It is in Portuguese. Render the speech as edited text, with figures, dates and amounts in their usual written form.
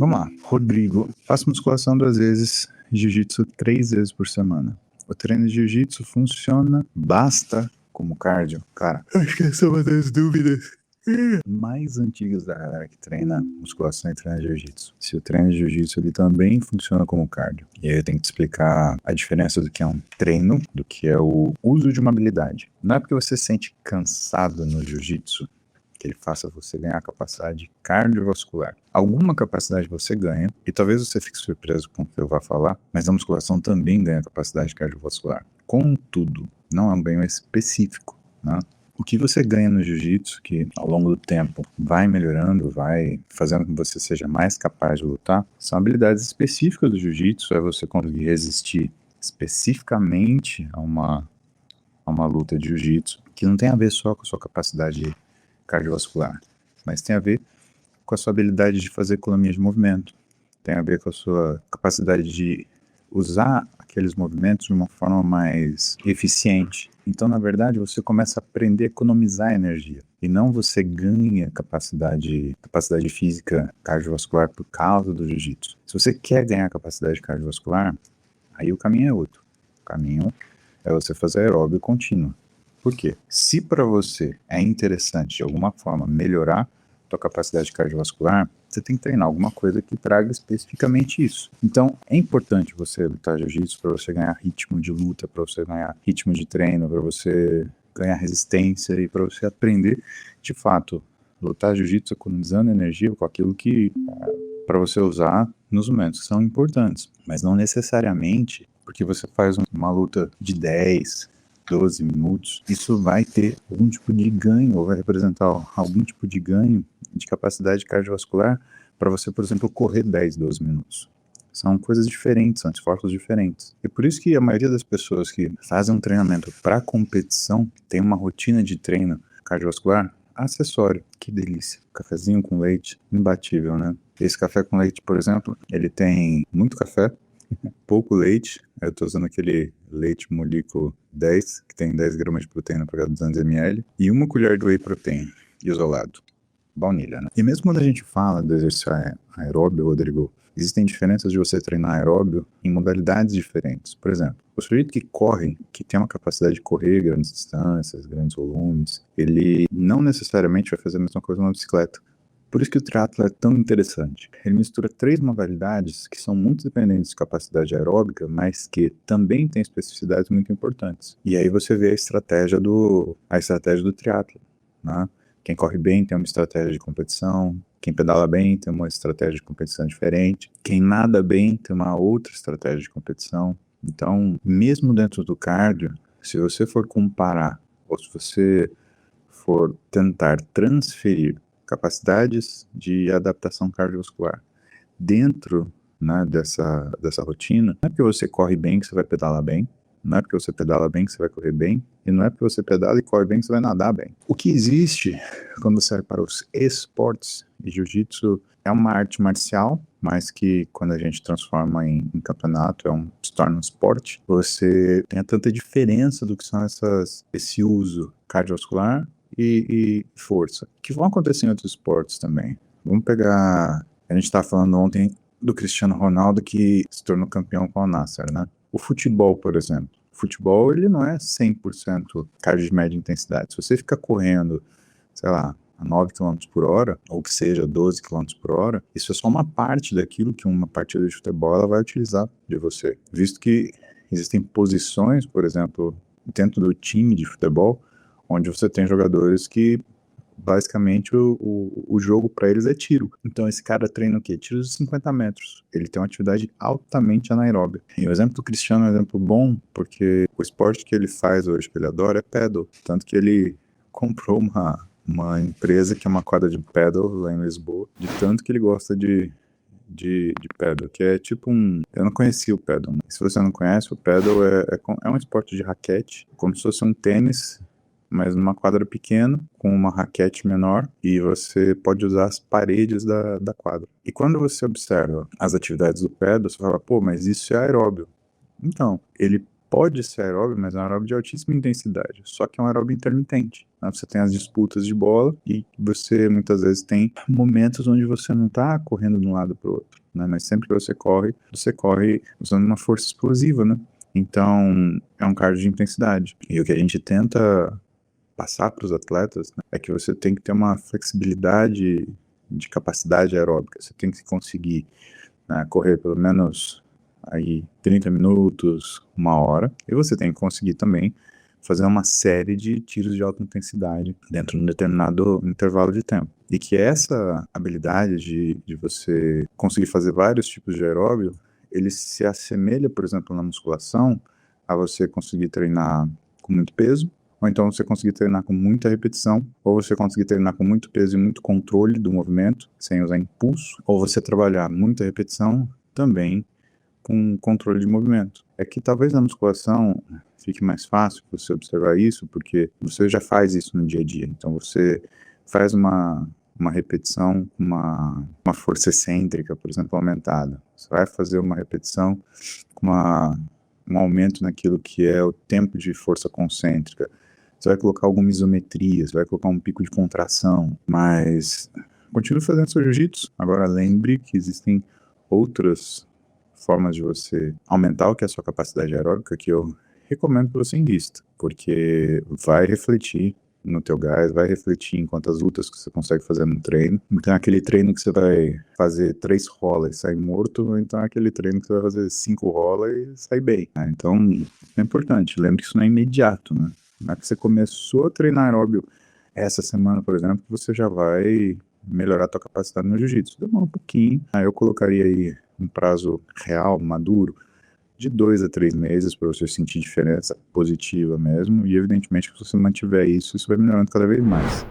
Vamos lá. Rodrigo, faço musculação 2 vezes, jiu-jitsu 3 vezes por semana. O treino de jiu-jitsu funciona, basta como cardio? Cara, acho que essa é uma das dúvidas mais antigas da galera que treina musculação e treina jiu-jitsu. Se o treino de jiu-jitsu ele também funciona como cardio. E aí eu tenho que te explicar a diferença do que é um treino, do que é o uso de uma habilidade. Não é porque você se sente cansado no jiu-jitsu que ele faça você ganhar capacidade cardiovascular. Alguma capacidade você ganha, e talvez você fique surpreso com o que eu vou falar, mas a musculação também ganha capacidade cardiovascular. Contudo, não é um bem específico, né? O que você ganha no jiu-jitsu, que ao longo do tempo vai melhorando, vai fazendo com que você seja mais capaz de lutar, são habilidades específicas do jiu-jitsu, é você conseguir resistir especificamente a uma luta de jiu-jitsu, que não tem a ver só com a sua capacidade cardiovascular, mas tem a ver com a sua habilidade de fazer economia de movimento, tem a ver com a sua capacidade de usar aqueles movimentos de uma forma mais eficiente. Então, na verdade, você começa a aprender a economizar energia, e não você ganha capacidade física cardiovascular por causa do jiu-jitsu. Se você quer ganhar capacidade cardiovascular, aí o caminho é outro. O caminho é você fazer aeróbio contínuo. Por quê? Se para você é interessante de alguma forma melhorar tua capacidade cardiovascular, você tem que treinar alguma coisa que traga especificamente isso. Então, é importante você lutar jiu-jitsu para você ganhar ritmo de luta, para você ganhar ritmo de treino, para você ganhar resistência e para você aprender, de fato, lutar jiu-jitsu economizando energia com aquilo que para você usar nos momentos que são importantes, mas não necessariamente porque você faz uma luta de 10, 12 minutos, isso vai ter algum tipo de ganho, ou vai representar algum tipo de ganho de capacidade cardiovascular para você, por exemplo, correr 10, 12 minutos. São coisas diferentes, são esforços diferentes. E por isso que a maioria das pessoas que fazem um treinamento para competição tem uma rotina de treino cardiovascular acessório. Que delícia. Cafezinho com leite, imbatível, né? Esse café com leite, por exemplo, ele tem muito café, pouco leite. Eu tô usando aquele leite Molico 10, que tem 10 gramas de proteína para cada 200 ml, e uma colher de whey protein isolado. Baunilha, né? E mesmo quando a gente fala do exercício aeróbio, Rodrigo, existem diferenças de você treinar aeróbio em modalidades diferentes. Por exemplo, o sujeito que corre, que tem uma capacidade de correr grandes distâncias, grandes volumes, ele não necessariamente vai fazer a mesma coisa numa bicicleta. Por isso que o triatlo é tão interessante. Ele mistura 3 modalidades que são muito dependentes de capacidade aeróbica, mas que também têm especificidades muito importantes. E aí você vê a estratégia do triatlo, né? Quem corre bem tem uma estratégia de competição, quem pedala bem tem uma estratégia de competição diferente, quem nada bem tem uma outra estratégia de competição. Então, mesmo dentro do cardio, se você for comparar, ou se você for tentar transferir capacidades de adaptação cardiovascular dentro, né, dessa rotina, não é porque você corre bem que você vai pedalar bem, não é porque você pedala bem que você vai correr bem, e não é porque você pedala e corre bem que você vai nadar bem. O que existe quando você vai para os esportes, e jiu-jitsu é uma arte marcial, mas que quando a gente transforma em campeonato, se torna um esporte, você tem tanta diferença do que são esse uso cardiovascular e força, que vão acontecer em outros esportes também. Vamos pegar, a gente estava falando ontem do Cristiano Ronaldo que se tornou campeão com o Al-Nassr, né? O futebol, por exemplo. O futebol, ele não é 100% cardio de média intensidade. Se você ficar correndo, sei lá, a 9 km por hora, ou que seja 12 km por hora, isso é só uma parte daquilo que uma partida de futebol ela vai utilizar de você. Visto que existem posições, por exemplo, dentro do time de futebol, onde você tem jogadores que basicamente o jogo para eles é tiro. Então esse cara treina o quê? Tiro de 50 metros. Ele tem uma atividade altamente anaeróbia. E o exemplo do Cristiano é um exemplo bom, porque o esporte que ele faz hoje, que ele adora, é paddle. Tanto que ele comprou uma empresa que é uma quadra de paddle lá em Lisboa, de tanto que ele gosta de paddle, que é tipo eu não conhecia o paddle. Se você não conhece, o paddle é um esporte de raquete, como se fosse um tênis, mas numa quadra pequena, com uma raquete menor, e você pode usar as paredes da quadra. E quando você observa as atividades do paddle, você fala, pô, mas isso é aeróbio. Então, ele pode ser aeróbio, mas é um aeróbio de altíssima intensidade, só que é um aeróbio intermitente, né? Você tem as disputas de bola e você muitas vezes tem momentos onde você não está correndo de um lado para o outro, né? Mas sempre que você corre usando uma força explosiva, né? Então, é um cardio de intensidade. E o que a gente tenta passar para os atletas, né, é que você tem que ter uma flexibilidade de capacidade aeróbica. Você tem que conseguir, né, correr pelo menos aí 30 minutos, 1 hora, e você tem que conseguir também fazer uma série de tiros de alta intensidade dentro de um determinado intervalo de tempo. E que essa habilidade de você conseguir fazer vários tipos de aeróbio, ele se assemelha, por exemplo, na musculação, a você conseguir treinar com muito peso, ou então você conseguir treinar com muita repetição, ou você conseguir treinar com muito peso e muito controle do movimento, sem usar impulso, ou você trabalhar muita repetição também com controle de movimento. É que talvez na musculação fique mais fácil você observar isso, porque você já faz isso no dia a dia. Então você faz uma repetição com uma força excêntrica, por exemplo, aumentada. Você vai fazer uma repetição com um aumento naquilo que é o tempo de força concêntrica. Você vai colocar alguma isometria, você vai colocar um pico de contração, mas continue fazendo seu jiu-jitsu. Agora lembre que existem outras formas de você aumentar o que é a sua capacidade aeróbica que eu recomendo que você invista, porque vai refletir no teu gás, vai refletir em quantas lutas que você consegue fazer no treino. Então aquele treino que você vai fazer 3 rolas e sair morto, ou então aquele treino que você vai fazer 5 rolas e sair bem, né? Então é importante, lembre que isso não é imediato, né? Não é que você começou a treinar aeróbio essa semana, por exemplo, que você já vai melhorar a tua capacidade no jiu-jitsu. Demora um pouquinho. Aí eu colocaria aí um prazo real, maduro, de 2 a 3 meses para você sentir diferença positiva mesmo. E evidentemente que se você mantiver isso, isso vai melhorando cada vez mais.